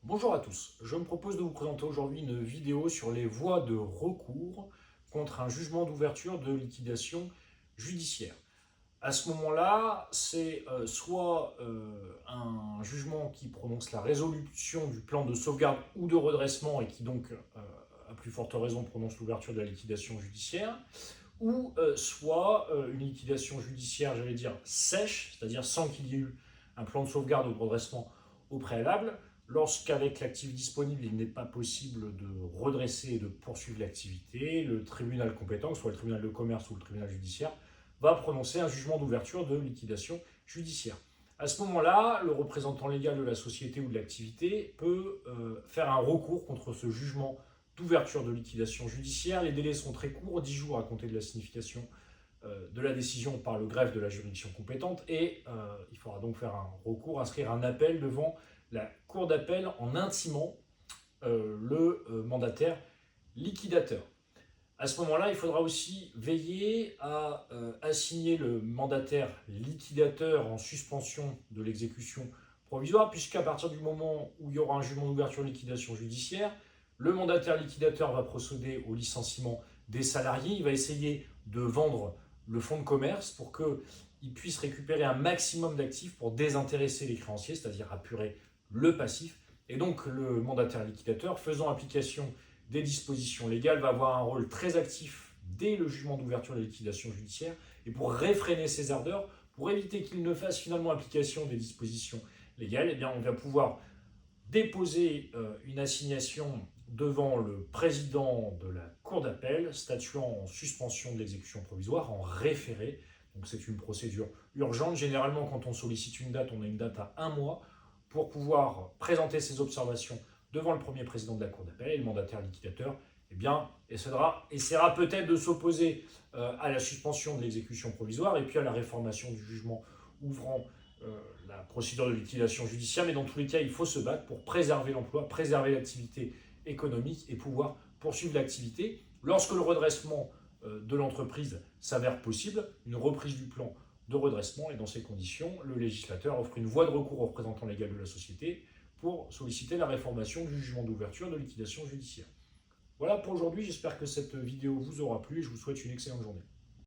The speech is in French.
Bonjour à tous, je me propose de vous présenter aujourd'hui une vidéo sur les voies de recours contre un jugement d'ouverture de liquidation judiciaire. À ce moment-là, c'est soit un jugement qui prononce la résolution du plan de sauvegarde ou de redressement et qui donc, à plus forte raison, prononce l'ouverture de la liquidation judiciaire, ou soit une liquidation judiciaire, j'allais dire, sèche, c'est-à-dire sans qu'il y ait eu un plan de sauvegarde ou de redressement au préalable, lorsqu'avec l'actif disponible, il n'est pas possible de redresser et de poursuivre l'activité, le tribunal compétent, soit le tribunal de commerce ou le tribunal judiciaire, va prononcer un jugement d'ouverture de liquidation judiciaire. À ce moment-là, le représentant légal de la société ou de l'activité peut faire un recours contre ce jugement d'ouverture de liquidation judiciaire. Les délais sont très courts, 10 jours à compter de la signification de la décision par le greffe de la juridiction compétente, et il faudra donc faire un recours, inscrire un appel devant la cour d'appel en intimant le mandataire liquidateur. À ce moment-là, il faudra aussi veiller à assigner le mandataire liquidateur en suspension de l'exécution provisoire, puisqu'à partir du moment où il y aura un jugement d'ouverture de liquidation judiciaire, le mandataire liquidateur va procéder au licenciement des salariés, il va essayer de vendre le fonds de commerce pour qu'il puisse récupérer un maximum d'actifs pour désintéresser les créanciers, c'est-à-dire apurer le passif. Et donc le mandataire liquidateur, faisant application des dispositions légales, va avoir un rôle très actif dès le jugement d'ouverture de liquidation judiciaire, et pour réfréner ses ardeurs, pour éviter qu'il ne fasse finalement application des dispositions légales, eh bien, on va pouvoir déposer une assignation devant le président de la cour d'appel, statuant en suspension de l'exécution provisoire, en référé. Donc c'est une procédure urgente. Généralement, quand on sollicite une date, on a une date à 1 mois pour pouvoir présenter ses observations devant le premier président de la cour d'appel, et le mandataire liquidateur essaiera peut-être de s'opposer à la suspension de l'exécution provisoire et puis à la réformation du jugement ouvrant la procédure de liquidation judiciaire. Mais dans tous les cas, il faut se battre pour préserver l'emploi, préserver l'activité économique et pouvoir poursuivre l'activité. Lorsque le redressement de l'entreprise s'avère possible, une reprise du plan de redressement, et dans ces conditions, le législateur offre une voie de recours au représentant légal de la société pour solliciter la réformation du jugement d'ouverture de liquidation judiciaire. Voilà pour aujourd'hui, j'espère que cette vidéo vous aura plu et je vous souhaite une excellente journée.